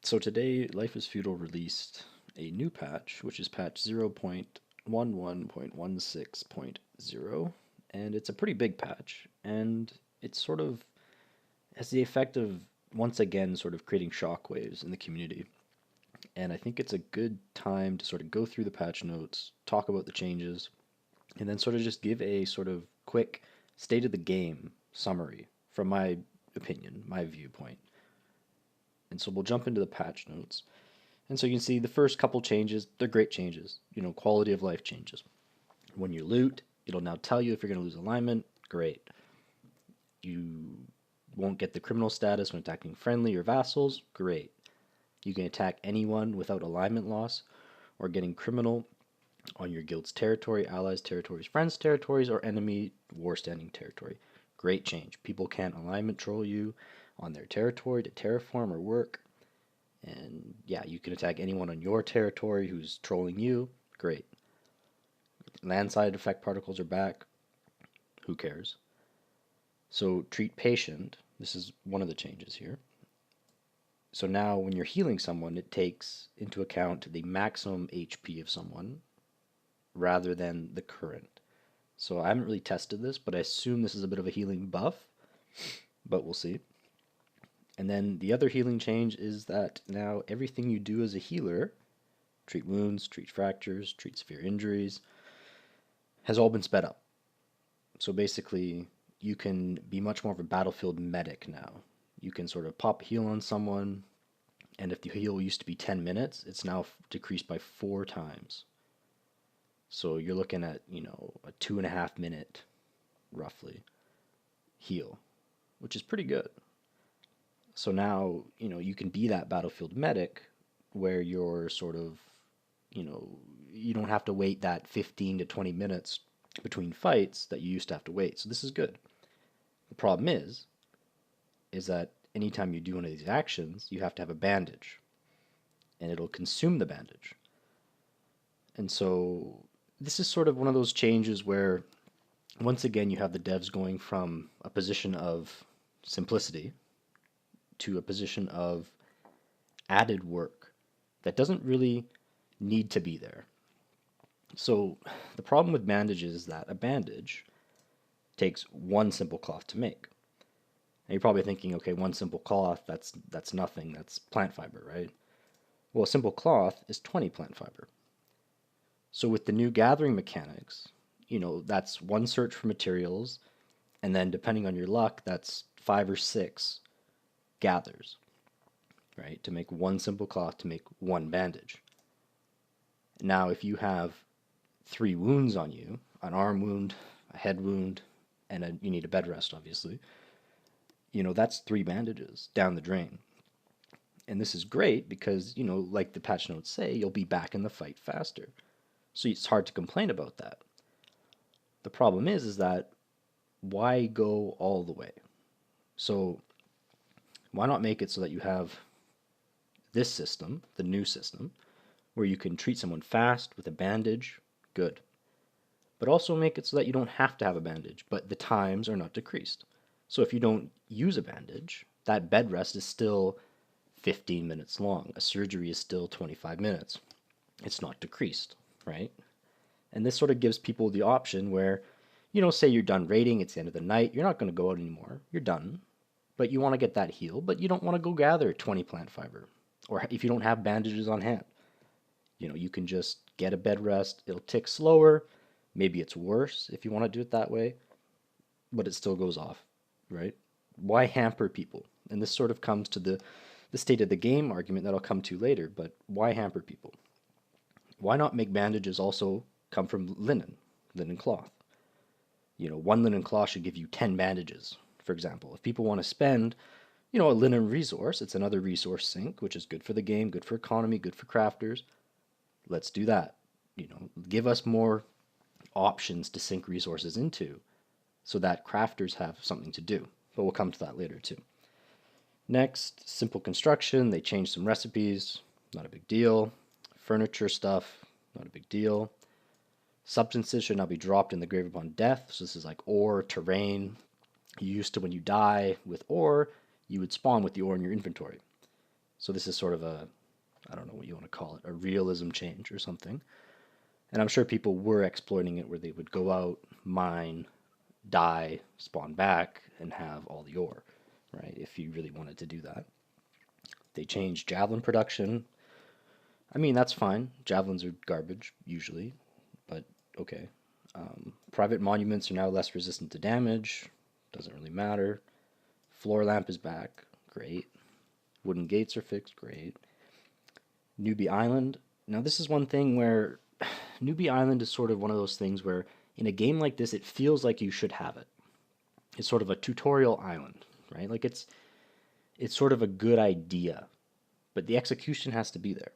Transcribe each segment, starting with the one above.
So today, Life is Feudal released a new patch, which is patch 0.11.16.0, and it's a pretty big patch, and it sort of has the effect of once again sort of creating shockwaves in the community. And I think it's a good time to sort of go through the patch notes, talk about the changes, and then sort of just give a sort of quick state of the game summary from my opinion, my viewpoint. And so we'll jump into the patch notes. And so you can see the first couple changes, they're great changes, quality of life changes. When you loot, it'll now tell you if you're going to lose alignment, great. You won't get the criminal status when attacking friendly or vassals, great. You can attack anyone without alignment loss or getting criminal on your guild's territory, allies' territories, friends' territories, or enemy war-standing territory. Great change. People can't alignment troll you on their territory to terraform or work. And yeah, you can attack anyone on your territory who's trolling you. Great. Landside effect particles are back. Who cares? So treat patient. This is one of the changes here. So now when you're healing someone, it takes into account the maximum HP of someone rather than the current. So I haven't really tested this, but I assume this is a bit of a healing buff, but we'll see. And then the other healing change is that now everything you do as a healer, treat wounds, treat fractures, treat severe injuries, has all been sped up. So basically, you can be much more of a battlefield medic now. You can sort of pop a heal on someone, and if the heal used to be 10 minutes, it's now decreased by 4 times. So you're looking at, a 2.5 minute, roughly, heal, which is pretty good. So now, you can be that battlefield medic where you're sort of, you don't have to wait that 15 to 20 minutes between fights that you used to have to wait. So this is good. The problem is that anytime you do one of these actions, you have to have a bandage, and it'll consume the bandage. And so this is sort of one of those changes where, once again, you have the devs going from a position of simplicity to a position of added work that doesn't really need to be there. So the problem with bandages is that a bandage takes one simple cloth to make. And you're probably thinking, okay, one simple cloth, that's nothing, that's plant fiber, right? Well, a simple cloth is 20 plant fiber. So with the new gathering mechanics, that's one search for materials, and then depending on your luck, that's 5 or 6 gathers, right? To make one simple cloth to make one bandage. Now, if you have 3 wounds on you, an arm wound, a head wound, and you need a bed rest, obviously, that's 3 bandages down the drain. And this is great because, like the patch notes say, you'll be back in the fight faster. So it's hard to complain about that. The problem is that why go all the way? So why not make it so that you have this system, the new system, where you can treat someone fast with a bandage, good. But also make it so that you don't have to have a bandage, but the times are not decreased. So if you don't use a bandage, that bed rest is still 15 minutes long. A surgery is still 25 minutes. It's not decreased, right? And this sort of gives people the option where, say you're done raiding, it's the end of the night, you're not going to go out anymore, you're done, but you want to get that heal, but you don't want to go gather 20 plant fiber. Or if you don't have bandages on hand, you can just get a bed rest, it'll tick slower, maybe it's worse if you want to do it that way, but it still goes off, right? Why hamper people? And this sort of comes to the state of the game argument that I'll come to later, but why hamper people? Why not make bandages also come from linen cloth? One linen cloth should give you 10 bandages, for example. If people want to spend, a linen resource, it's another resource sink, which is good for the game, good for economy, good for crafters. Let's do that. Give us more options to sink resources into so that crafters have something to do. But we'll come to that later too. Next, simple construction. They changed some recipes, not a big deal. Furniture stuff, not a big deal. Substances should now be dropped in the grave upon death. So this is like ore, terrain. You used to, when you die with ore, you would spawn with the ore in your inventory. So this is sort of a, I don't know what you want to call it, a realism change or something. And I'm sure people were exploiting it where they would go out, mine, die, spawn back, and have all the ore, right? If you really wanted to do that. They changed javelin production. I mean, that's fine. Javelins are garbage, usually, but okay. Private monuments are now less resistant to damage. Doesn't really matter. Floor lamp is back. Great. Wooden gates are fixed. Great. Newbie Island. Now, this is one thing where Newbie Island is sort of one of those things where in a game like this, it feels like you should have it. It's sort of a tutorial island, right? Like it's sort of a good idea, but the execution has to be there.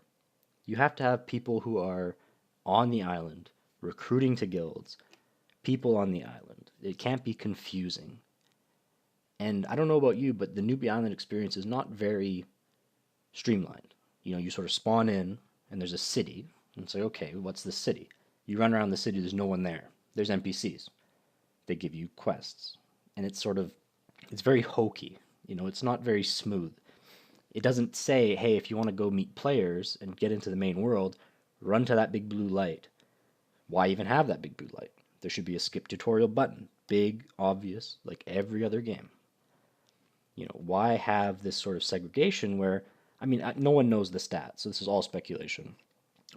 You have to have people who are on the island, recruiting to guilds, people on the island. It can't be confusing. And I don't know about you, but the Newbie Island experience is not very streamlined. You know, you sort of spawn in, and there's a city, and it's like, okay, what's the city? You run around the city, there's no one there. There's NPCs. They give you quests. And it's very hokey. You know, it's not very smooth. It doesn't say, hey, if you want to go meet players and get into the main world, run to that big blue light. Why even have that big blue light? There should be a skip tutorial button. Big, obvious, like every other game. You know, why have this sort of segregation where, I mean, no one knows the stats, so this is all speculation.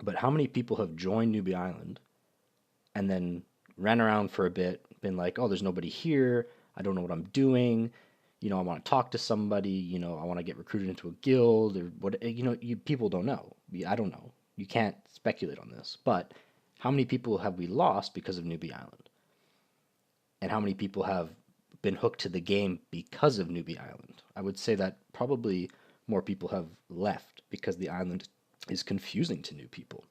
But how many people have joined Newbie Island and then ran around for a bit, been like, oh, there's nobody here. I don't know what I'm doing. You know, I want to talk to somebody. You know, I want to get recruited into a guild or what. You know, people don't know. I don't know. You can't speculate on this. But how many people have we lost because of Newbie Island? And how many people have been hooked to the game because of Newbie Island? I would say that probably more people have left because the island is confusing to new people.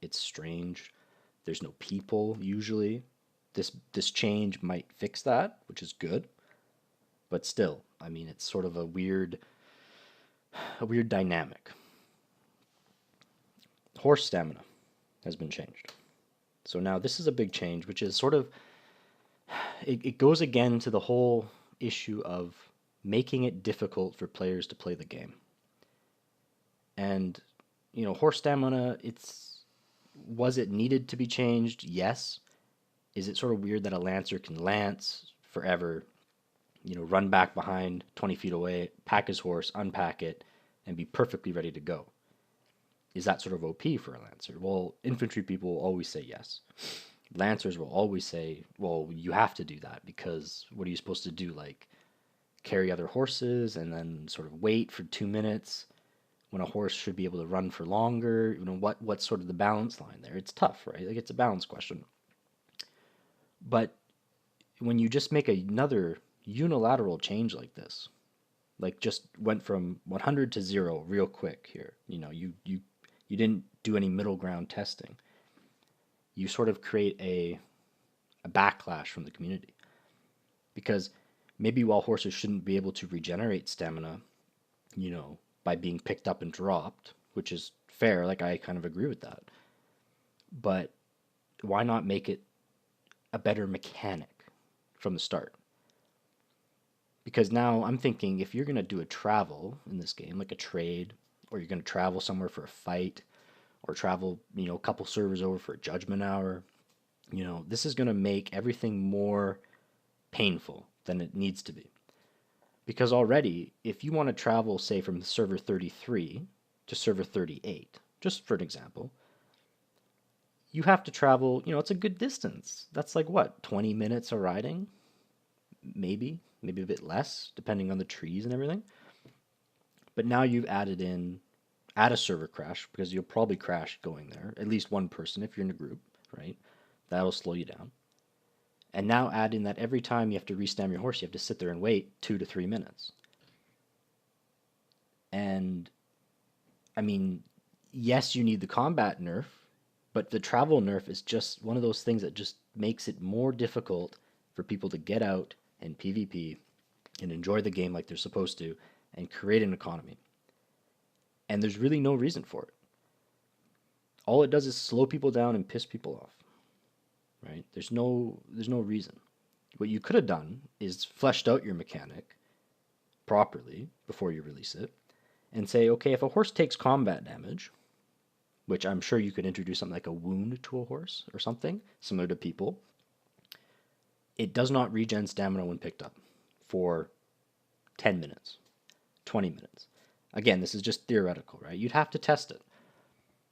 It's strange. There's no people usually. This change might fix that, which is good. But still, I mean, it's sort of a weird dynamic. Horse stamina has been changed. So now this is a big change, which is sort of, it goes again to the whole issue of making it difficult for players to play the game. And, you know, horse stamina, was it needed to be changed? Yes. Is it sort of weird that a lancer can lance forever, you know, run back behind 20 feet away, pack his horse, unpack it, and be perfectly ready to go? Is that sort of OP for a lancer? Well, infantry people will always say yes. Lancers will always say, well, you have to do that because what are you supposed to do? Like carry other horses and then sort of wait for 2 minutes when a horse should be able to run for longer? You know, what's sort of the balance line there? It's tough, right? Like it's a balance question. But when you just make another unilateral change like this, like just went from 100 to 0 real quick here, you know, you didn't do any middle ground testing. You sort of create a backlash from the community. Because maybe while horses shouldn't be able to regenerate stamina, you know, by being picked up and dropped, which is fair, like I kind of agree with that. But why not make it a better mechanic from the start? Because now I'm thinking if you're going to do a travel in this game, like a trade, or you're going to travel somewhere for a fight, or travel, you know, a couple servers over for a judgment hour, you know, this is going to make everything more painful than it needs to be. Because already, if you want to travel, say, from server 33 to server 38, just for an example, you have to travel, you know, it's a good distance. That's like what, 20 minutes of riding? Maybe a bit less, depending on the trees and everything. But now you've added in, add a server crash, because you'll probably crash going there, at least one person if you're in a group, right? That'll slow you down. And now add in that every time you have to restam your horse, you have to sit there and wait 2 to 3 minutes. And, I mean, yes, you need the combat nerf, but the travel nerf is just one of those things that just makes it more difficult for people to get out and PvP and enjoy the game like they're supposed to and create an economy. And there's really no reason for it. All it does is slow people down and piss people off. Right? There's no reason. What you could have done is fleshed out your mechanic properly before you release it, and say, okay, if a horse takes combat damage, which I'm sure you could introduce something like a wound to a horse or something similar to people, it does not regen stamina when picked up for 10 minutes, 20 minutes. Again, this is just theoretical, right? You'd have to test it.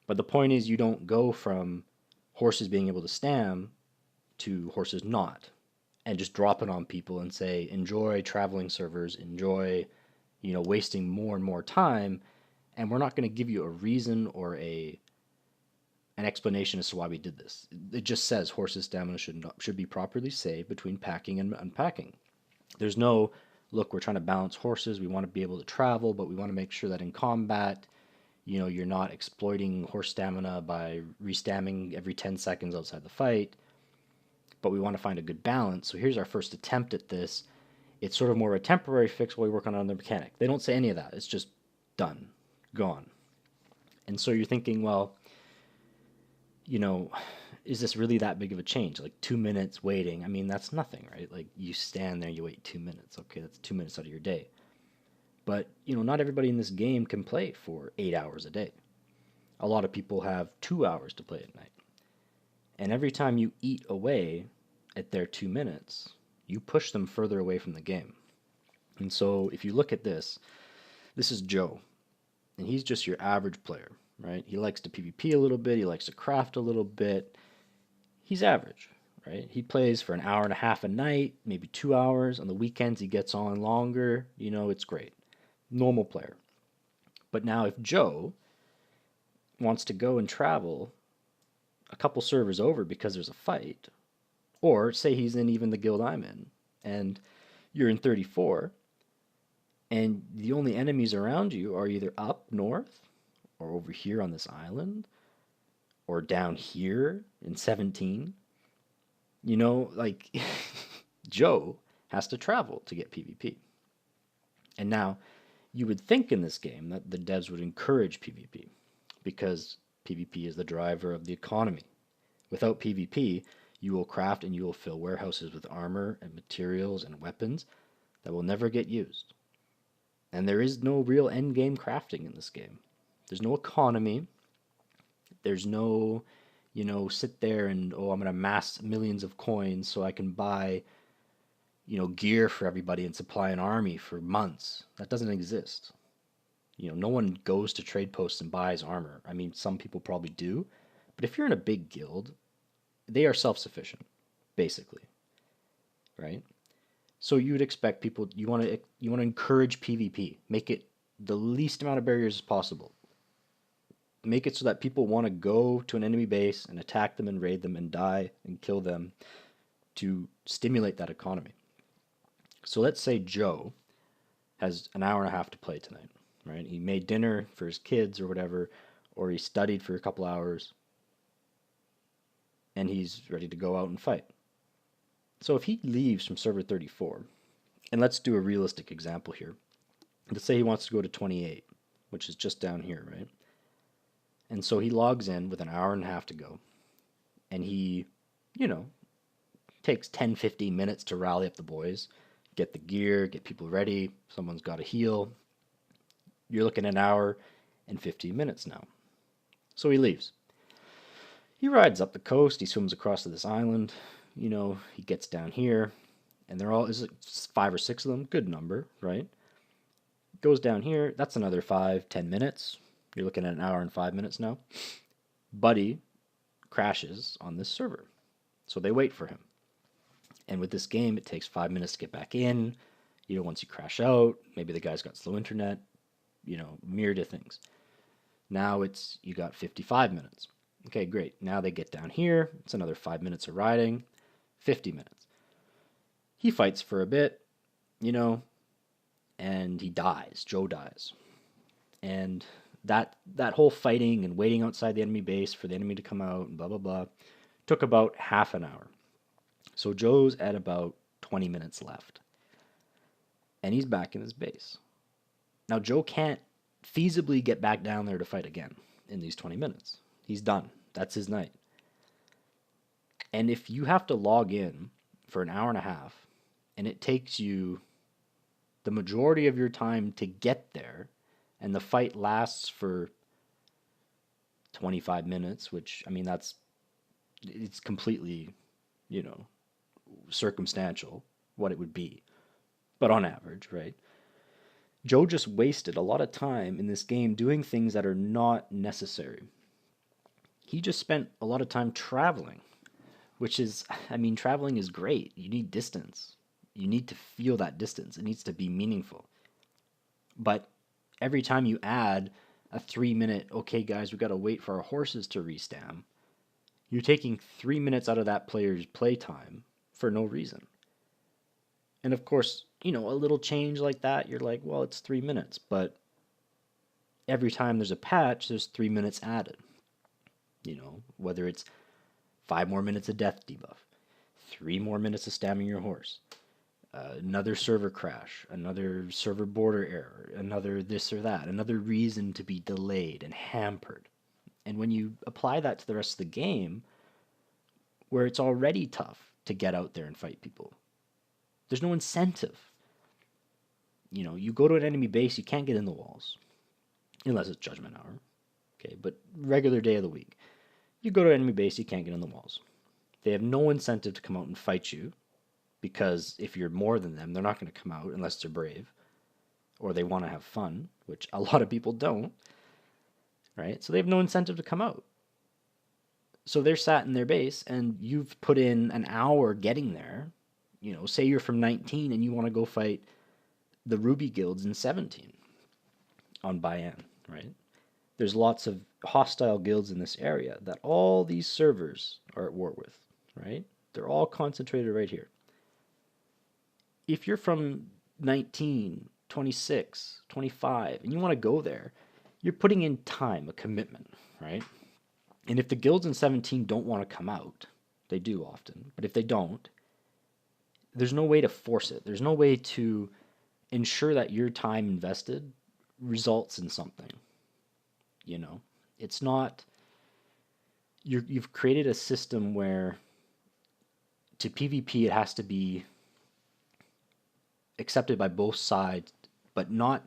But the point is, you don't go from horses being able to stam to horses not, and just drop it on people and say, enjoy traveling servers, enjoy, wasting more and more time, and we're not going to give you a reason or an explanation as to why we did this. It just says horses' stamina should be properly saved between packing and unpacking. There's no, look, we're trying to balance horses. We want to be able to travel, but we want to make sure that in combat, you're not exploiting horse stamina by restamming every 10 seconds outside the fight. But we want to find a good balance. So here's our first attempt at this. It's sort of more a temporary fix while we work on another mechanic. They don't say any of that. It's just done, gone. And so you're thinking, well, is this really that big of a change? Like 2 minutes waiting. I mean, that's nothing, right? Like you stand there, you wait 2 minutes. Okay, that's 2 minutes out of your day. But, not everybody in this game can play for 8 hours a day. A lot of people have 2 hours to play at night. And every time you eat away at their 2 minutes, you push them further away from the game. And so if you look at this is Joe. And he's just your average player, right? He likes to PvP a little bit. He likes to craft a little bit. He's average, right? He plays for an hour and a half a night, maybe 2 hours. On the weekends, he gets on longer. It's great. Normal player. But now if Joe wants to go and travel a couple servers over because there's a fight, or say he's in even the guild I'm in, and you're in 34, and the only enemies around you are either up north, or over here on this island, or down here in 17, like Joe has to travel to get PvP. And now, you would think in this game that the devs would encourage PvP, because PvP is the driver of the economy. Without PvP, you will craft and you will fill warehouses with armor and materials and weapons that will never get used. And there is no real end game crafting in this game. There's no economy. There's no, sit there and, I'm going to amass millions of coins so I can buy, gear for everybody and supply an army for months. That doesn't exist. No one goes to trade posts and buys armor. I mean, some people probably do, but if you're in a big guild, they are self-sufficient, basically, right? So you would expect people, you want to encourage PvP, make it the least amount of barriers as possible. Make it so that people want to go to an enemy base and attack them and raid them and die and kill them to stimulate that economy. So let's say Joe has an hour and a half to play tonight, right? He made dinner for his kids or whatever, or he studied for a couple hours, and he's ready to go out and fight. So if he leaves from server 34, and let's do a realistic example here. Let's say he wants to go to 28, which is just down here, right? And so he logs in with an hour and a half to go, and he, takes 10, 15 minutes to rally up the boys, get the gear, get people ready, someone's got to heal. You're looking at an hour and 15 minutes now. So he leaves. He rides up the coast, he swims across to this island, he gets down here, and they're all, is it 5 or 6 of them? Good number, right? Goes down here, that's another 5, 10 minutes. You're looking at an hour and 5 minutes now. Buddy crashes on this server. So they wait for him. And with this game, it takes 5 minutes to get back in. Once you crash out, maybe the guy's got slow internet, myriad of things. Now you got 55 minutes. Okay, great. Now they get down here. It's another 5 minutes of riding. 50 minutes. He fights for a bit, and he dies. Joe dies. And that whole fighting and waiting outside the enemy base for the enemy to come out and blah, blah, blah, took about half an hour. So Joe's at about 20 minutes left. And he's back in his base. Now Joe can't feasibly get back down there to fight again in these 20 minutes. He's done. That's his night. And if you have to log in for an hour and a half, and it takes you the majority of your time to get there, and the fight lasts for 25 minutes, which, I mean, it's completely, you know, circumstantial what it would be, but on average, right? Joe just wasted a lot of time in this game doing things that are not necessary. He just spent a lot of time traveling, which is, I mean, traveling is great. You need distance. You need to feel that distance. It needs to be meaningful. But every time you add a 3 minute, okay, guys, we got to wait for our horses to restam, you're taking 3 minutes out of that player's playtime for no reason. And of course, you know, a little change like that, you're like, well, it's 3 minutes. But every time there's a patch, there's 3 minutes added. You know, whether it's 5 more minutes of death debuff, 3 more minutes of stamming your horse, another server crash, another server border error, another this or that, another reason to be delayed and hampered. And when you apply that to the rest of the game, where it's already tough to get out there and fight people, there's no incentive. You know, you go to an enemy base, you can't get in the walls, unless it's Judgment Hour. Okay, but regular day of the week, you go to an enemy base, you can't get in the walls. They have no incentive to come out and fight you, because if you're more than them, they're not going to come out unless they're brave or they want to have fun, which a lot of people don't, right? So they have no incentive to come out. So they're sat in their base, and you've put in an hour getting there. You know, say you're from 19 and you want to go fight the Ruby guilds in 17 on Bayan, right? There's lots of hostile guilds in this area that all these servers are at war with, right? They're all concentrated right here. If you're from 19, 26, 25, and you want to go there, you're putting in time, a commitment, right? And if the guilds in 17 don't want to come out, they do often, but if they don't, there's no way to force it. There's no way to ensure that your time invested results in something. You know, it's not, you've created a system where to PvP it has to be accepted by both sides, but not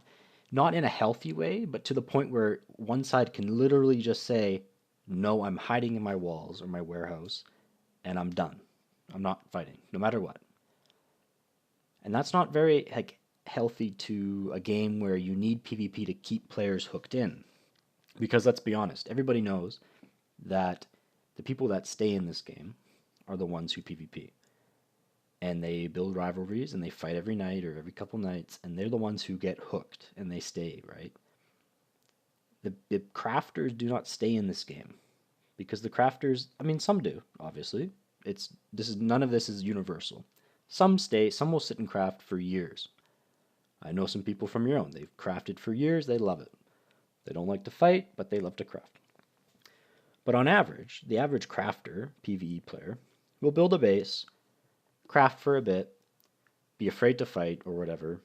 in a healthy way, but to the point where one side can literally just say, no, I'm hiding in my walls or my warehouse and I'm done. I'm not fighting, no matter what. And that's not very like healthy to a game where you need PvP to keep players hooked in. Because let's be honest, everybody knows that the people that stay in this game are the ones who PvP. And they build rivalries and they fight every night or every couple nights, and they're the ones who get hooked and they stay, right? The crafters do not stay in this game because the crafters, I mean, some do, obviously. None of this is universal. Some stay, some will sit and craft for years. I know some people from your own. They've crafted for years, they love it. They don't like to fight, but they love to craft. But on average, the average crafter, PvE player, will build a base, craft for a bit, be afraid to fight or whatever,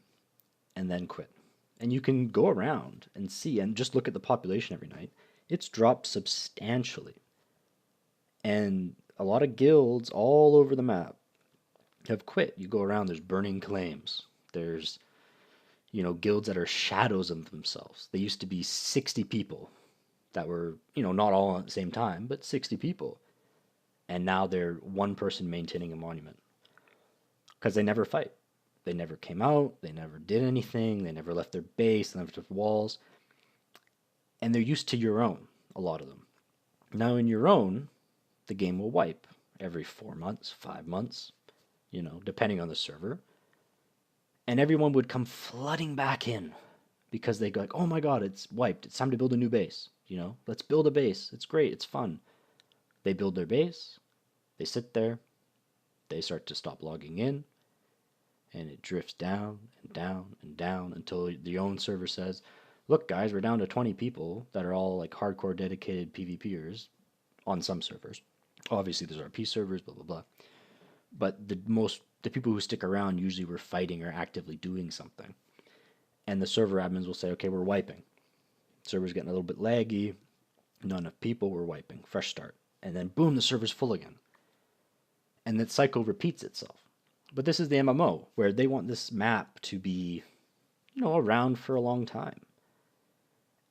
and then quit. And you can go around and see, and just look at the population every night. It's dropped substantially. And a lot of guilds all over the map have quit. You go around, there's burning claims. There's, you know, guilds that are shadows of themselves. They used to be 60 people that were, you know, not all at the same time, but 60 people. And now they're one person maintaining a monument. Because they never fight. They never came out, they never did anything, they never left their base, they never left walls. And they're used to your own, a lot of them. Now in your own, the game will wipe every 4 months, 5 months, you know, depending on the server. And everyone would come flooding back in because they go like, oh my god, it's wiped. It's time to build a new base. You know, let's build a base. It's great. It's fun. They build their base. They sit there. They start to stop logging in. And it drifts down and down and down until the own server says, look, guys, we're down to 20 people that are all like hardcore dedicated PvPers on some servers. Obviously, there's RP servers, blah, blah, blah. But the people who stick around usually were fighting or actively doing something. And the server admins will say, okay, we're wiping. Server's getting a little bit laggy. Not enough people, we're wiping. Fresh start. And then boom, the server's full again. And that cycle repeats itself. But this is the MMO, where they want this map to be, you know, around for a long time.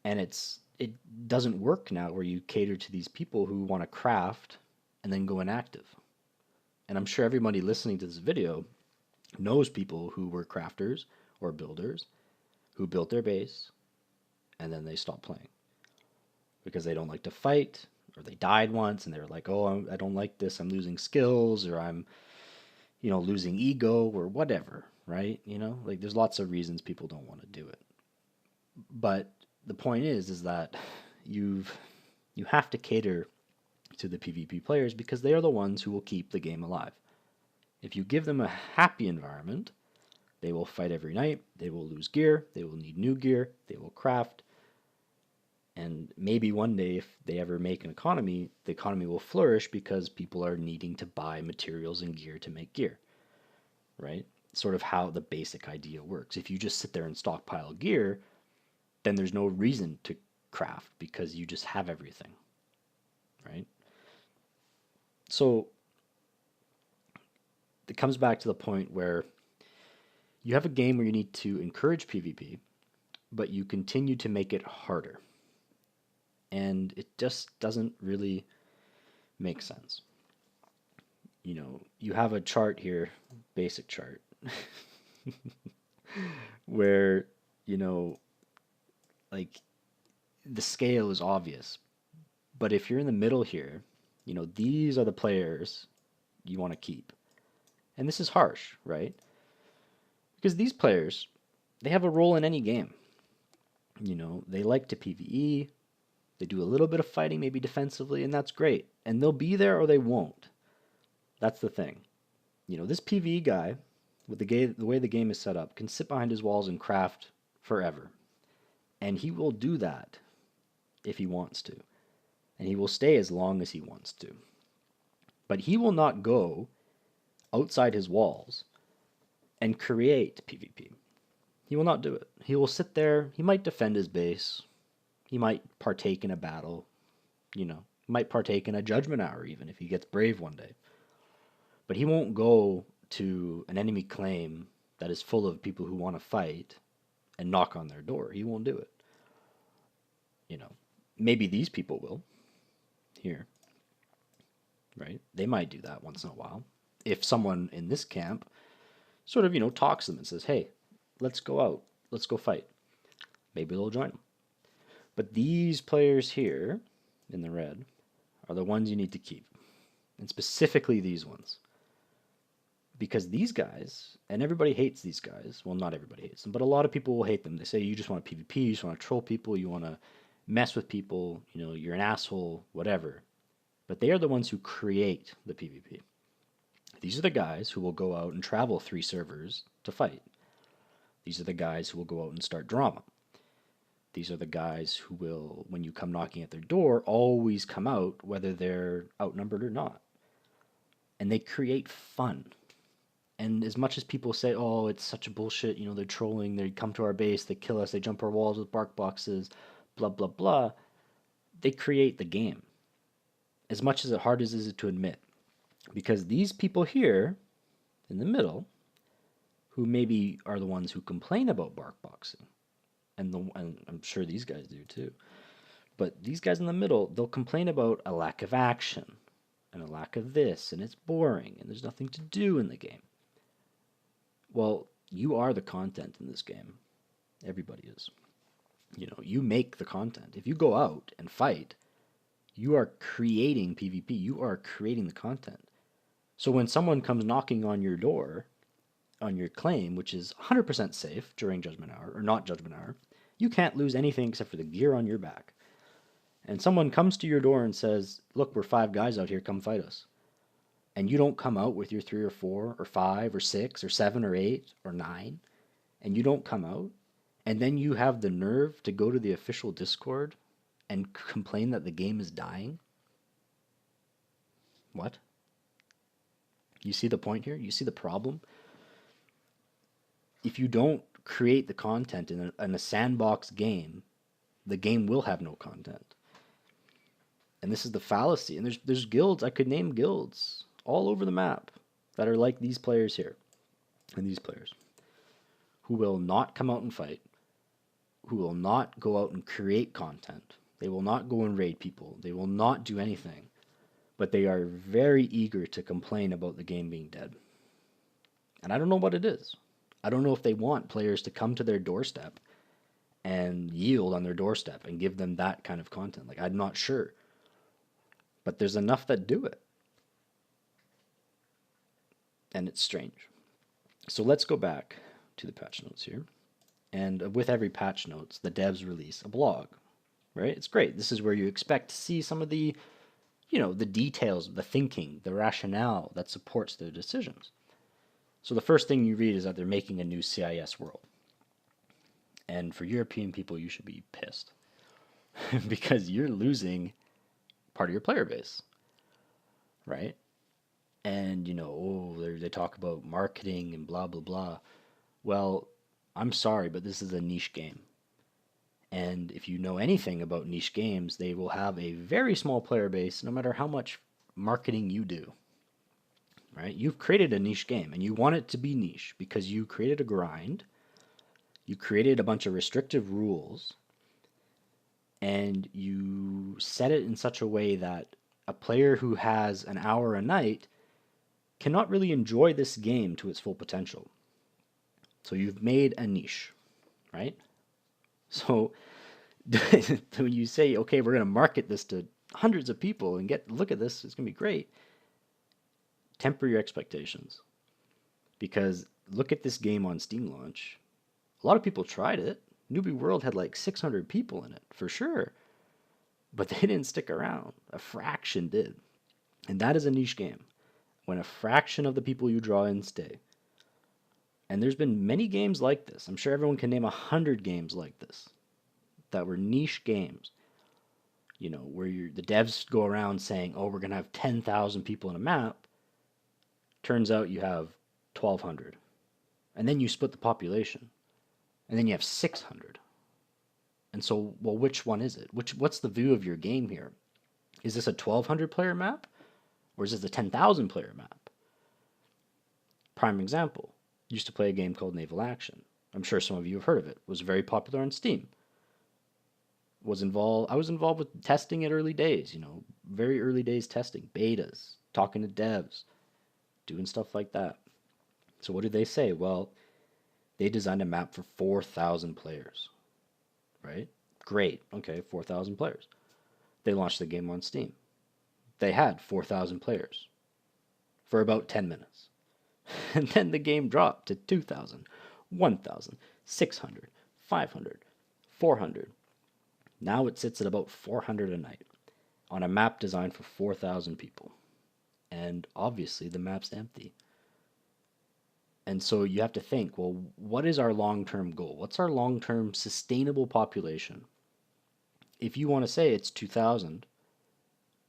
And it doesn't work now where you cater to these people who want to craft and then go inactive. And I'm sure everybody listening to this video knows people who were crafters or builders who built their base and then they stopped playing because they don't like to fight, or they died once and they were like, oh, I don't like this, I'm losing skills, or I'm, losing ego or whatever, right? Like there's lots of reasons people don't want to do it. But the point is that you have to cater to the PvP players because they are the ones who will keep the game alive. If you give them a happy environment, they will fight every night, they will lose gear, they will need new gear, they will craft, and maybe one day if they ever make an economy, the economy will flourish because people are needing to buy materials and gear to make gear, right? Sort of how the basic idea works. If you just sit there and stockpile gear, then there's no reason to craft because you just have everything, right? So it comes back to the point where you have a game where you need to encourage PvP, but you continue to make it harder. And it just doesn't really make sense. You have a chart here, basic chart, where, you know, like the scale is obvious. But if you're in the middle here, these are the players you want to keep. And this is harsh, right? Because these players, they have a role in any game. They like to PvE, they do a little bit of fighting, maybe defensively, and that's great. And they'll be there or they won't. That's the thing. This PvE guy, with the way the game is set up, can sit behind his walls and craft forever. And he will do that if he wants to. And he will stay as long as he wants to. But he will not go outside his walls and create PvP. He will not do it. He will sit there, he might defend his base, he might partake in a battle, might partake in a judgment hour even if he gets brave one day. But he won't go to an enemy claim that is full of people who want to fight and knock on their door. He won't do it. Maybe these people will here, right? They might do that once in a while. If someone in this camp sort of, talks to them and says, hey, let's go out, let's go fight, maybe they'll join them. But these players here in the red are the ones you need to keep, and specifically these ones. Because these guys, and everybody hates these guys, well, not everybody hates them, but a lot of people will hate them. They say you just want to PvP, you just want to troll people, you want to mess with people, you're an asshole, whatever. But they are the ones who create the PvP. These are the guys who will go out and travel 3 servers to fight. These are the guys who will go out and start drama. These are the guys who will, when you come knocking at their door, always come out whether they're outnumbered or not. And they create fun. And as much as people say, oh, it's such a bullshit, they're trolling, they come to our base, they kill us, they jump our walls with bark boxes, blah, blah, blah, they create the game. As much as it hard as it is to admit. Because these people here, in the middle, who maybe are the ones who complain about bark boxing, and I'm sure these guys do too, but these guys in the middle, they'll complain about a lack of action, and a lack of this, and it's boring, and there's nothing to do in the game. Well, you are the content in this game. Everybody is. You make the content. If you go out and fight, you are creating PvP. You are creating the content. So when someone comes knocking on your door, on your claim, which is 100% safe during Judgment Hour, or not Judgment Hour, you can't lose anything except for the gear on your back. And someone comes to your door and says, look, we're 5 guys out here, come fight us. And you don't come out with your 3 or 4 or 5 or 6 or 7 or 8 or 9, and you don't come out, and then you have the nerve to go to the official Discord and complain that the game is dying? What? You see the point here? You see the problem? If you don't create the content in a sandbox game, the game will have no content. And this is the fallacy. And there's guilds, I could name guilds all over the map that are like these players here and these players who will not come out and fight, who will not go out and create content. They will not go and raid people. They will not do anything. But they are very eager to complain about the game being dead. And I don't know what it is. I don't know if they want players to come to their doorstep and yield on their doorstep and give them that kind of content. Like, I'm not sure. But there's enough that do it. And it's strange. So let's go back to the patch notes here. And with every patch notes, the devs release a blog, right? It's great. This is where you expect to see some of the, the details, the thinking, the rationale that supports their decisions. So the first thing you read is that they're making a new CIS world. And for European people, you should be pissed because you're losing part of your player base, right? And, they talk about marketing and blah, blah, blah. Well, I'm sorry, but this is a niche game. And if you know anything about niche games, they will have a very small player base no matter how much marketing you do. Right? You've created a niche game and you want it to be niche because you created a grind, you created a bunch of restrictive rules, and you set it in such a way that a player who has an hour a night cannot really enjoy this game to its full potential. So you've made a niche, right? So when you say, okay, we're going to market this to hundreds of people and look at this, it's going to be great. Temper your expectations. Because look at this game on Steam launch. A lot of people tried it. Newbie World had like 600 people in it, for sure. But they didn't stick around. A fraction did. And that is a niche game. When a fraction of the people you draw in stay. And there's been many games like this. I'm sure everyone can name 100 games like this that were niche games. Where the devs go around saying, oh, we're going to have 10,000 people in a map. Turns out you have 1,200. And then you split the population. And then you have 600. And so, well, which one is it? What's the view of your game here? Is this a 1,200 player map? Or is this a 10,000 player map? Prime example. Used to play a game called Naval Action. I'm sure some of you have heard of it. It was very popular on Steam. I was involved with testing at early days, very early days testing, betas, talking to devs, doing stuff like that. So what did they say? Well, they designed a map for 4,000 players, right? Great. Okay, 4,000 players. They launched the game on Steam. They had 4,000 players for about 10 minutes. And then the game dropped to 2,000, 1,000, 600, 500, 400. Now it sits at about 400 a night on a map designed for 4,000 people. And obviously the map's empty. And so you have to think, well, what is our long-term goal? What's our long-term sustainable population? If you want to say it's 2,000,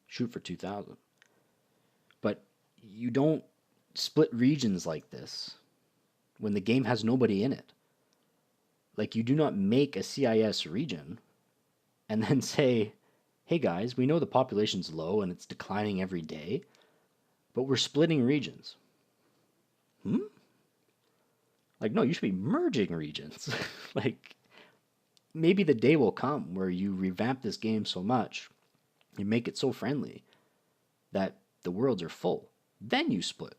shoot for 2,000. But you don't split regions like this when the game has nobody in it. Like, you do not make a CIS region and then say, hey guys, we know the population's low and it's declining every day, but we're splitting regions. Like, no, you should be merging regions. Like, maybe the day will come where you revamp this game so much, you make it so friendly that the worlds are full. Then you split.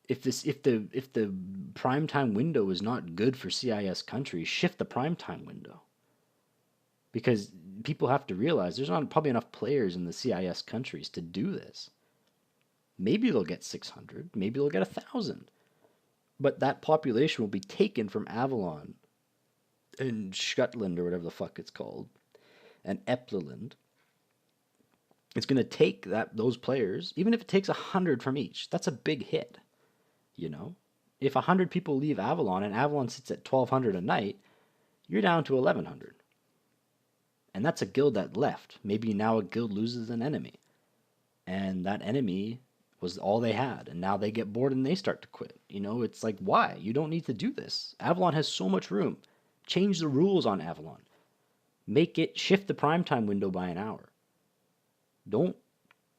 If the primetime window is not good for CIS countries, shift the primetime window. Because people have to realize there's not probably enough players in the CIS countries to do this. Maybe they'll get 600, maybe they'll get 1,000. But that population will be taken from Avalon and Shetland or whatever the fuck it's called, and Eplerland. It's going to take those players, even if it takes 100 from each. That's a big hit, If 100 people leave Avalon and Avalon sits at 1,200 a night, you're down to 1,100. And that's a guild that left. Maybe now a guild loses an enemy. And that enemy was all they had. And now they get bored and they start to quit. It's like, why? You don't need to do this. Avalon has so much room. Change the rules on Avalon. Shift the primetime window by an hour. Don't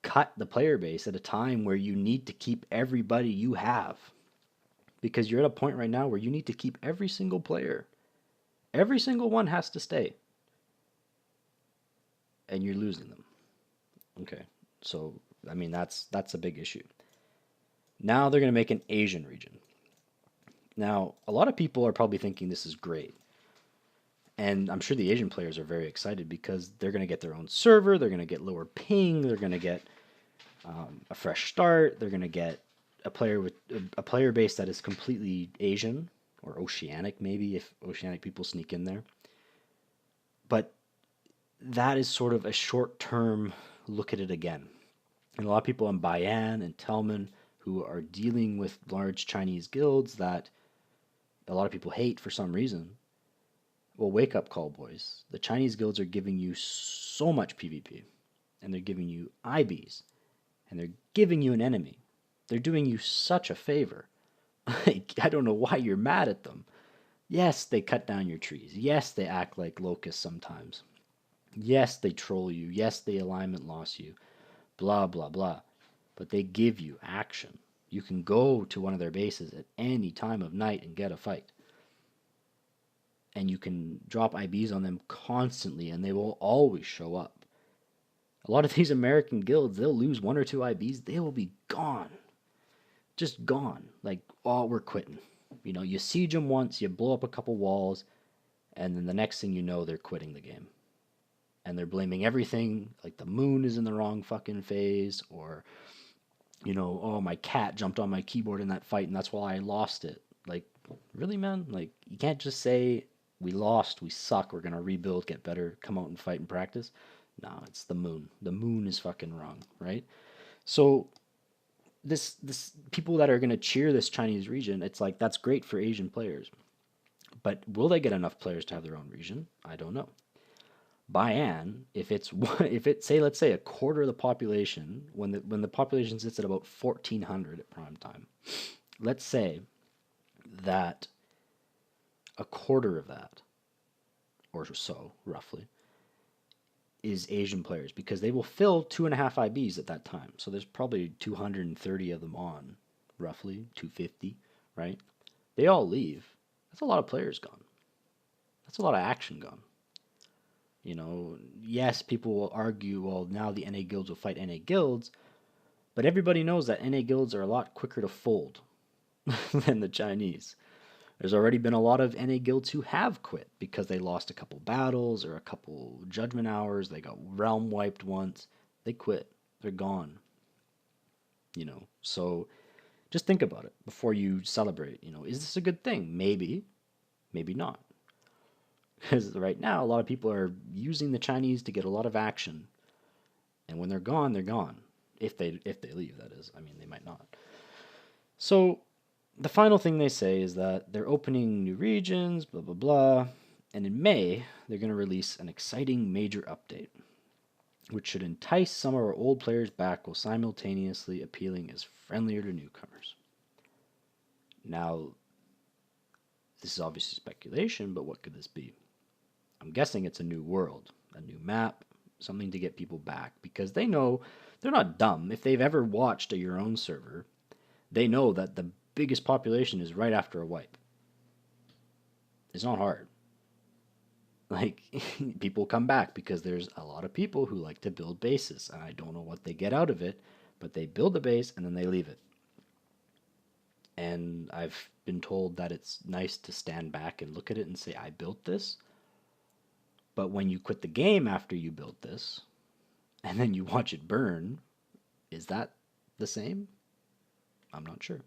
cut the player base at a time where you need to keep everybody you have. Because you're at a point right now where you need to keep every single player. Every single one has to stay, and you're losing them. Okay, so I mean that's a big issue. Now they're going to make an Asian region. Now, a lot of people are probably thinking this is great. And I'm sure the Asian players are very excited because they're going to get their own server, they're going to get lower ping, they're going to get a fresh start, they're going to get a player base that is completely Asian or oceanic maybe if oceanic people sneak in there. But that is sort of a short-term look at it again. And a lot of people in Bayan and Telman who are dealing with large Chinese guilds that a lot of people hate for some reason. Well, wake up call, boys. The Chinese guilds are giving you so much PvP, and they're giving you IBs, and they're giving you an enemy. They're doing you such a favor. Like, I don't know why you're mad at them. Yes, they cut down your trees. Yes, they act like locusts sometimes. Yes, they troll you. Yes, they alignment loss you. Blah, blah, blah. But they give you action. You can go to one of their bases at any time of night and get a fight. And you can drop IBs on them constantly, and they will always show up. A lot of these American guilds, they'll lose 1 or 2 IBs, they will be gone. Just gone. Like, oh, we're quitting. You know, you siege them once, you blow up a couple walls, and then the next thing you know, they're quitting the game. And they're blaming everything, like the moon is in the wrong fucking phase, or, you know, oh, my cat jumped on my keyboard in that fight, and that's why I lost it. Like, really, man? Like, you can't just say, we lost, we suck, we're gonna rebuild, get better, come out and fight and practice. No, it's the moon. The moon is fucking wrong, right? So this people that are gonna cheer this Chinese region, it's like that's great for Asian players. But will they get enough players to have their own region? I don't know. Bayan, if it's if it say let's say a quarter of the population, when the population sits at about 1,400 at prime time, let's say that a quarter of that, or so roughly, is Asian players because they will fill 2.5 IBs at that time. So there's probably 230 of them on, roughly 250, right? They all leave. That's a lot of players gone. That's a lot of action gone. You know, yes, people will argue, well, now the NA guilds will fight NA guilds, but everybody knows that NA guilds are a lot quicker to fold than the Chinese. There's already been a lot of NA guilds who have quit because they lost a couple battles or a couple judgment hours. They got realm wiped once. They quit. They're gone. You know, so just think about it before you celebrate. You know, is this a good thing? Maybe, maybe not. Because right now, a lot of people are using the Chinese to get a lot of action, and when they're gone, they're gone. If they leave, that is. I mean, they might not. So the final thing they say is that they're opening new regions, blah, blah, blah. And in May, they're going to release an exciting major update, which should entice some of our old players back while simultaneously appealing as friendlier to newcomers. Now, this is obviously speculation, but what could this be? I'm guessing it's a new world, a new map, something to get people back, because they know they're not dumb. If they've ever watched a your own server, they know that the biggest population is right after a wipe. It's not hard. Like, people come back because there's a lot of people who like to build bases, and I don't know what they get out of it, but they build a base and then they leave it. And I've been told that it's nice to stand back and look at it and say, I built this. But when you quit the game after you built this, and then you watch it burn, is that the same? I'm not sure.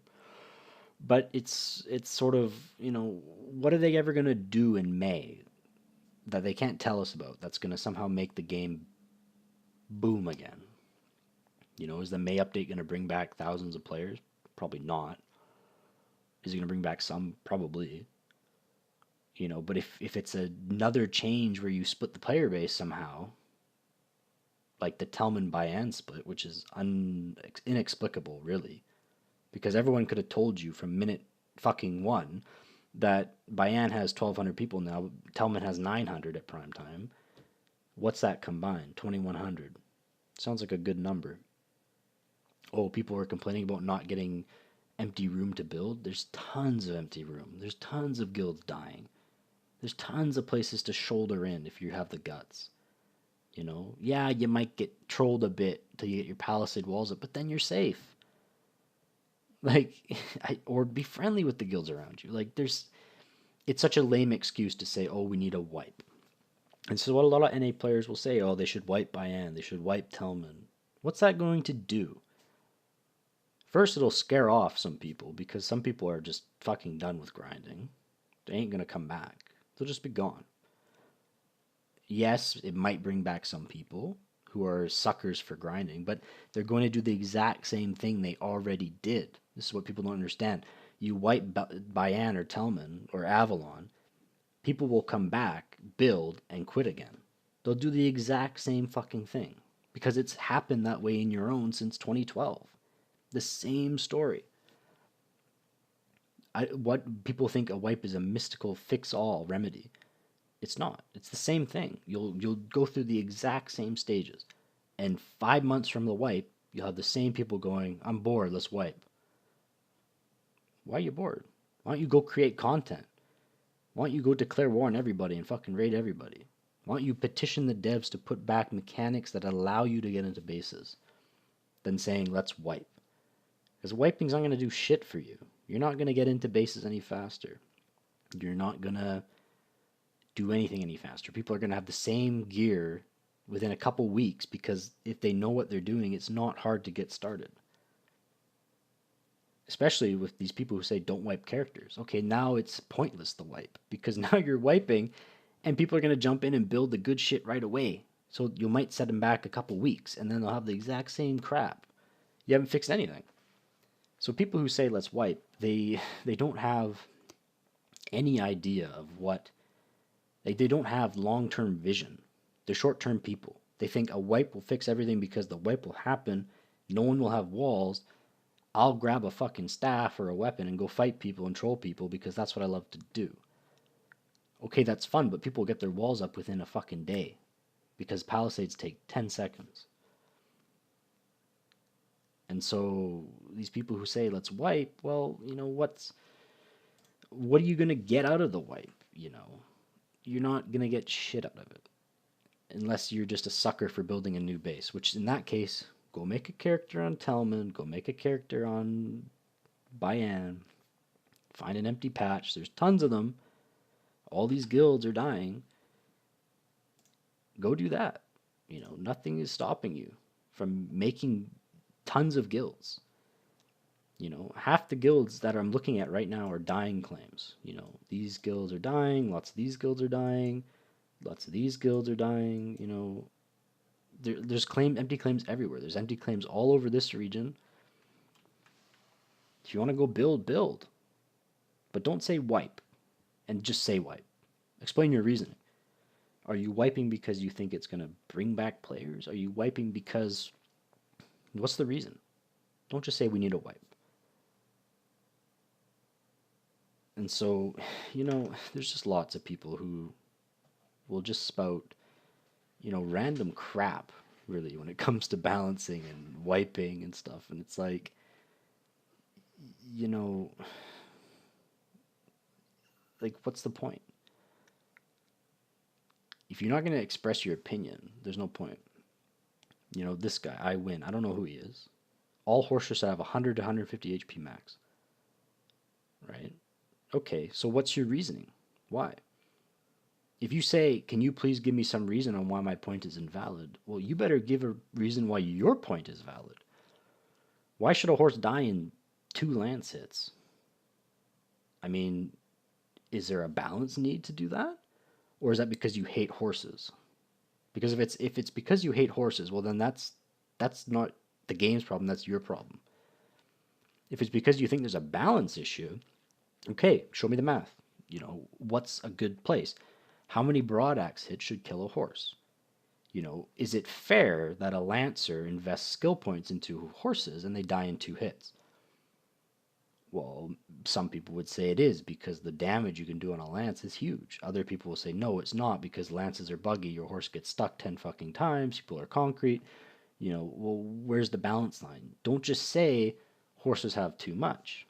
But it's sort of, you know, what are they ever going to do in May that they can't tell us about that's going to somehow make the game boom again? You know, is the May update going to bring back thousands of players? Probably not. Is it going to bring back some? Probably. You know, but if it's another change where you split the player base somehow, like the Telman Bayan split, which is inexplicable, really, because everyone could have told you from minute fucking one that Bayan has 1,200 people now, Telman has 900 at prime time. What's that combined? 2,100. Sounds like a good number. Oh, people are complaining about not getting empty room to build. There's tons of empty room. There's tons of guilds dying. There's tons of places to shoulder in if you have the guts. You know, yeah, you might get trolled a bit till you get your palisade walls up, but then you're safe. Like, or be friendly with the guilds around you. Like, it's such a lame excuse to say, oh, we need a wipe. And so what a lot of NA players will say, oh, they should wipe Bayan, they should wipe Telman. What's that going to do? First, it'll scare off some people because some people are just fucking done with grinding. They ain't gonna come back. They'll just be gone. Yes, it might bring back some people who are suckers for grinding, but they're going to do the exact same thing they already did. This is what people don't understand. You wipe Bayan or Telman or Avalon, people will come back, build, and quit again. They'll do the exact same fucking thing because it's happened that way in your own since 2012. The same story. What people think a wipe is a mystical fix-all remedy. It's not. It's the same thing. You'll go through the exact same stages, and 5 months from the wipe, you'll have the same people going, "I'm bored. Let's wipe." Why are you bored? Why don't you go create content? Why don't you go declare war on everybody and fucking raid everybody? Why don't you petition the devs to put back mechanics that allow you to get into bases than saying, let's wipe? Because wiping's not going to do shit for you. You're not going to get into bases any faster. You're not going to do anything any faster. People are going to have the same gear within a couple weeks because if they know what they're doing, it's not hard to get started. Especially with these people who say don't wipe characters. Okay, now it's pointless to wipe because now you're wiping and people are going to jump in and build the good shit right away. So you might set them back a couple weeks and then they'll have the exact same crap. You haven't fixed anything. So people who say let's wipe, they don't have any idea of what, like, they don't have long-term vision. They're short-term people. They think a wipe will fix everything because the wipe will happen, no one will have walls, I'll grab a fucking staff or a weapon and go fight people and troll people because that's what I love to do. Okay, that's fun, but people get their walls up within a fucking day because palisades take 10 seconds. And so these people who say let's wipe, well, you know, what are you going to get out of the wipe, you know? You're not going to get shit out of it unless you're just a sucker for building a new base, which in that case, go make a character on Telman, go make a character on Bayan, find an empty patch. There's tons of them. All these guilds are dying. Go do that. You know, nothing is stopping you from making tons of guilds. You know, half the guilds that I'm looking at right now are dying claims. You know, these guilds are dying, lots of these guilds are dying, lots of these guilds are dying, you know. There's empty claims everywhere. There's empty claims all over this region. If you want to go build, build. But don't say wipe and just say wipe. Explain your reasoning. Are you wiping because you think it's going to bring back players? Are you wiping because... What's the reason? Don't just say we need a wipe. And so, you know, there's just lots of people who will just spout, you know, random crap, really, when it comes to balancing and wiping and stuff. And it's like, you know, like, what's the point? If you're not going to express your opinion, there's no point. You know, this guy, I win. I don't know who he is. All horsers have 100 to 150 HP max. Right? Okay, so what's your reasoning? Why? If you say, can you please give me some reason on why my point is invalid? Well, you better give a reason why your point is valid. Why should a horse die in 2 lance hits? I mean, is there a balance need to do that? Or is that because you hate horses? Because if it's because you hate horses, well then that's not the game's problem, that's your problem. If it's because you think there's a balance issue, okay, show me the math. You know, what's a good place? How many broad axe hits should kill a horse? You know, is it fair that a lancer invests skill points into horses and they die in 2 hits? Well, some people would say it is because the damage you can do on a lance is huge. Other people will say no, it's not because lances are buggy. Your horse gets stuck 10 fucking times. People are concrete. You know, well, where's the balance line? Don't just say horses have too much.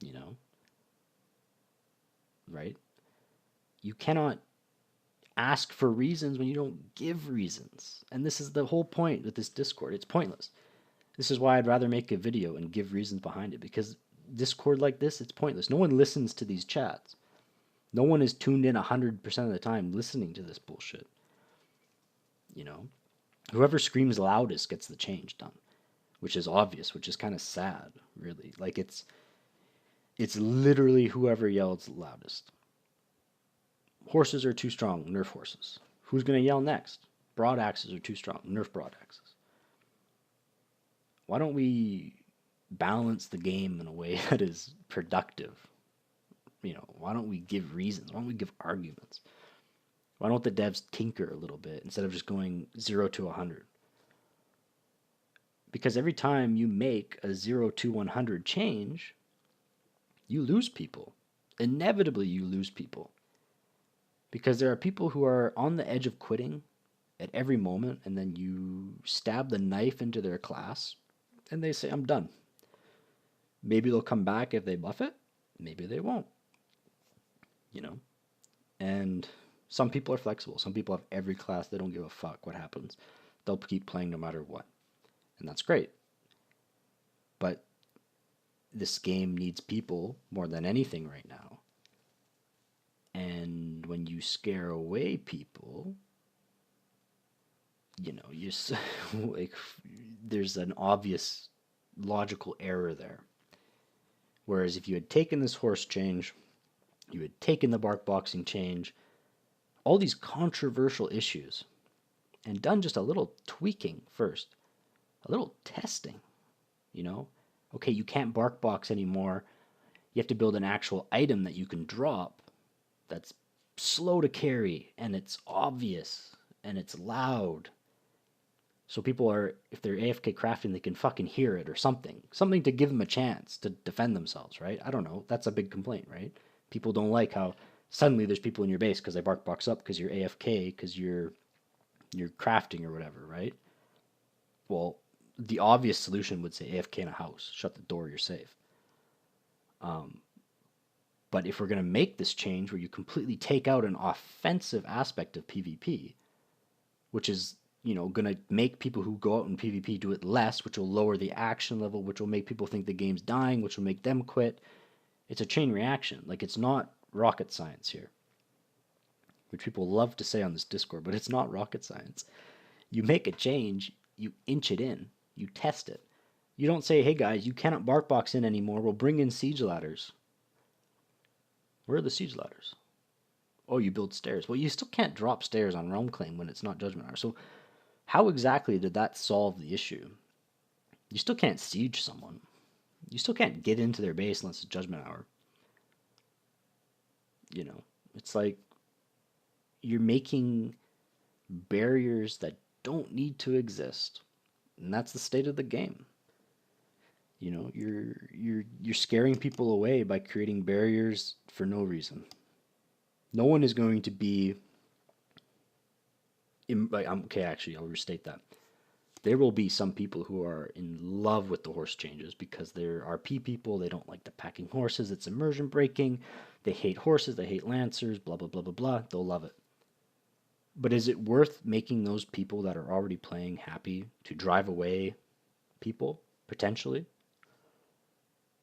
You know, right? You cannot ask for reasons when you don't give reasons. And this is the whole point with this Discord. It's pointless. This is why I'd rather make a video and give reasons behind it, because Discord like this, it's pointless. No one listens to these chats. No one is tuned in 100% of the time listening to this bullshit. You know, whoever screams loudest gets the change done, which is obvious, which is kind of sad, really. Like it's literally whoever yells loudest. Horses are too strong, nerf horses. Who's going to yell next? Broad axes are too strong, nerf broad axes. Why don't we balance the game in a way that is productive? You know, why don't we give reasons? Why don't we give arguments? Why don't the devs tinker a little bit instead of just going 0 to 100? Because every time you make a 0 to 100 change, you lose people. Inevitably, you lose people. Because there are people who are on the edge of quitting at every moment, and then you stab the knife into their class, and they say, I'm done. Maybe they'll come back if they buff it. Maybe they won't. You know? And some people are flexible. Some people have every class. They don't give a fuck what happens. They'll keep playing no matter what. And that's great. But this game needs people more than anything right now. And when you scare away people, you know, you like there's an obvious logical error there. Whereas if you had taken this horse change, you had taken the bark boxing change, all these controversial issues, and done just a little tweaking first, a little testing, you know? Okay, you can't bark box anymore. You have to build an actual item that you can drop that's slow to carry, and it's obvious, and it's loud. So people are, if they're AFK crafting, they can fucking hear it or something. Something to give them a chance to defend themselves, right? I don't know. That's a big complaint, right? People don't like how suddenly there's people in your base because they bark box up because you're AFK, because you're crafting or whatever, right? Well, the obvious solution would say AFK in a house. Shut the door, you're safe. But if we're going to make this change where you completely take out an offensive aspect of PvP, which is, you know, going to make people who go out in PvP do it less, which will lower the action level, which will make people think the game's dying, which will make them quit. It's a chain reaction. Like, it's not rocket science here, which people love to say on this Discord, but it's not rocket science. You make a change, you inch it in, you test it. You don't say, hey guys, you cannot bark box in anymore, we'll bring in siege ladders. Where are the siege ladders? Oh, you build stairs. Well, you still can't drop stairs on Realm Claim when it's not Judgment Hour. So how exactly did that solve the issue? You still can't siege someone. You still can't get into their base unless it's Judgment Hour. You know, it's like you're making barriers that don't need to exist. And that's the state of the game. You know, you're scaring people away by creating barriers for no reason. No one is going to be okay, actually, I'll restate that. There will be some people who are in love with the horse changes because they're RP people. They don't like the packing horses. It's immersion breaking. They hate horses. They hate lancers. Blah, blah, blah, blah, blah. They'll love it. But is it worth making those people that are already playing happy to drive away people, potentially?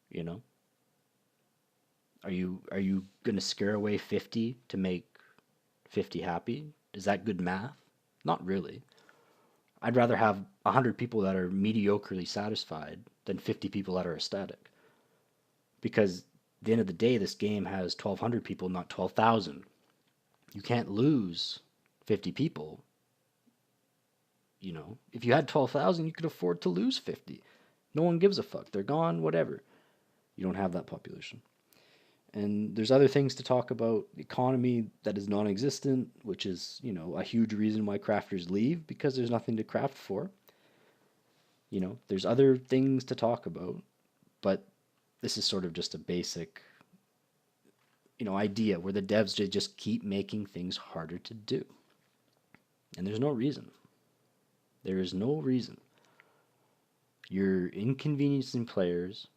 You know? Are you going to scare away 50 to make 50 happy? Is that good math? Not really. I'd rather have 100 people that are mediocrely satisfied than 50 people that are ecstatic. Because at the end of the day, this game has 1,200 people, not 12,000. You can't lose 50 people. You know, if you had 12,000, you could afford to lose 50. No one gives a fuck. They're gone, whatever. You don't have that population. And there's other things to talk about. The economy that is non-existent, which is, you know, a huge reason why crafters leave, because there's nothing to craft for. You know, there's other things to talk about, but this is sort of just a basic, you know, idea where the devs just keep making things harder to do. And there's no reason. There is no reason. You're inconveniencing players,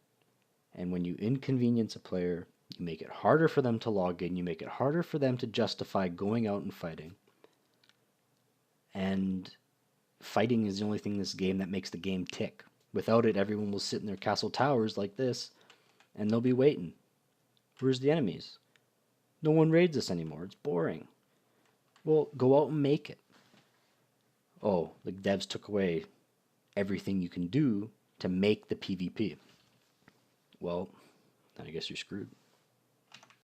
and when you inconvenience a player, You make it harder for them to log in. You make it harder for them to justify going out and fighting. And fighting is the only thing in this game that makes the game tick. Without it, everyone will sit in their castle towers like this, and they'll be waiting. Where's the enemies? No one raids us anymore. It's boring. Well, go out and make it. Oh, the devs took away everything you can do to make the PvP. Well, then I guess you're screwed.